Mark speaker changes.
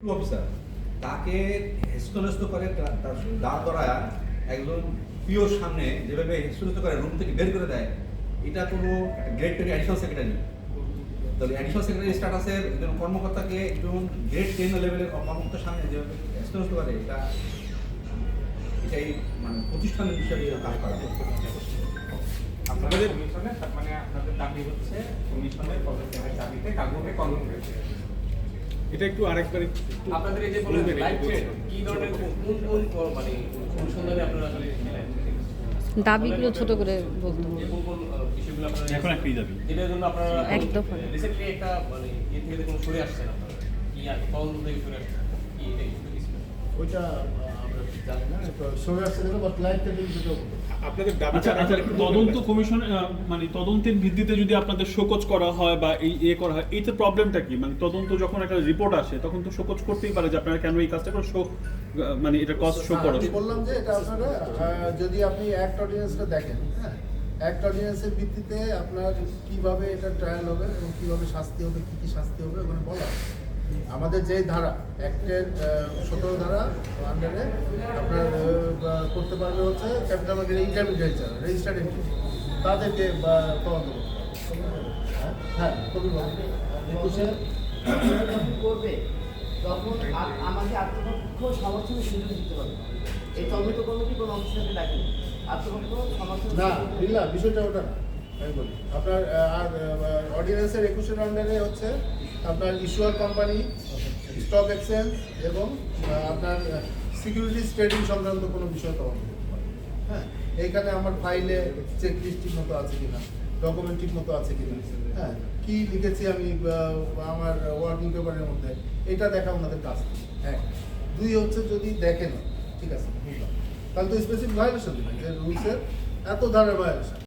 Speaker 1: Officer তাকে হেস্তনেস্ত করে তার দাঁড় করায় একজন পিওর সামনে যেভাবে হেস্তনেস্ত করে রুম থেকে বের করে দেয়, এটা কোনো গ্রেড 10 অ্যাডিশনাল সেক্রেটারি। তাহলে অ্যাডিশনাল সেক্রেটারি স্ট্যাটাসের একজন কর্মকর্তাকে একজন গ্রেড 10 লেভেলের কর্মকর্তার সামনে যেভাবে হেস্তনেস্ত করে, এটাই মানে প্রতিষ্ঠানের হিসাবে কাজ করা।
Speaker 2: আপনাদের কমিশনে মানে আপনাদের দাবি হচ্ছে কমিশনের পদক্ষেপের দাবিতে কাগজে কলম হয়েছে।
Speaker 3: এটা একটু আরেকবার
Speaker 2: আপনাদের এই যে বলেন লাইভ ট্রেড কি ধরনের কোন মানে অনুসন্ধানে আপনারা আসলে
Speaker 4: দাবিগুলো ছোট করে বলতে হবে।
Speaker 2: কোন বিষয়গুলো আপনারা
Speaker 3: এখন একটাই দাবি,
Speaker 2: যেটার জন্য আপনারা
Speaker 4: একদম
Speaker 2: রিসেন্টলি একটা মানে এর থেকে কোনো সরে আসছেন আপনারা কি আর তদন্ত থেকে সরে আসছেন কি এটাই
Speaker 5: ওইটা আমরা জানি না, সরে আসছে দেখো বাট লাইভ টেবিল যেটা
Speaker 3: আপনাদের দাবি।
Speaker 6: আচ্ছা আচ্ছা, তদন্ত কমিশন মানে তদন্তের ভিত্তিতে যদি আপনাদের শোকজ করা হয় বা এই করা হয়, এইটার প্রবলেমটা কি? মানে তদন্ত যখন একটা রিপোর্ট আসে তখন তো শোকজ করতেই পারে যে আপনারা কেন এই কাজটা করে মানে এটা কস্ট শো করা।
Speaker 5: আমি বললাম যে এটা আপনারা যদি আপনি অ্যাক্ট অর্ডিন্যান্সটা দেখেন, হ্যাঁ, অ্যাক্ট অর্ডিন্যান্সের ভিত্তিতে আপনার কিভাবে এটা ট্রায়াল হবে এবং কিভাবে শাস্তি হবে, কি কি শাস্তি হবে ওখানে বলা আছে। আমাদের যে ধারা অ্যাক্টের 17 ধারা আন্ডারে আপনার করতে পারবে হচ্ছে ক্যাপিটাল মার্কেট ইন্টারমিডিয়েট যারা রেজিস্টার্ড এন্টিটি তাদেরকে তদন্ত করতে হবে। হ্যাঁ কবি বলুন।
Speaker 7: করবে তখন আমাকে আত্মপক্ষ সমর্থনের সুযোগ দিতে হবে। এই তদন্ত কমিটি কোনো অফিসারকে ডাকেনি, আত্মপক্ষ সমর্থন
Speaker 5: না বিল্লা বিষয়টা ওটা না, আমি বলি আপনার আর অর্ডিন্যান্সের 21 আন্ডারে হচ্ছে আপনার ইস্যুয়ার কোম্পানি, স্টক এক্সচেঞ্জ এবং আপনার সিকিউরিটিজ ট্রেডিং সংক্রান্ত কোনো বিষয় তদন্ত করতে পারে। হ্যাঁ, এইখানে আমার ফাইলে চেক লিস্ট ঠিক মতো আছে কিনা, ডকুমেন্ট ঠিক মতো আছে কিনা, হ্যাঁ কি লিখেছি আমি আমার ওয়ার্কিং পেপারের মধ্যে, এটা দেখা ওনাদের কাজ। হ্যাঁ, 2 হচ্ছে যদি দেখেন ঠিক আছে বুঝলাম, তাহলে তো স্পেসিফিক ভায়োলেশন দিবেন যে রুলসের এত ধারার ভায়োলেশন।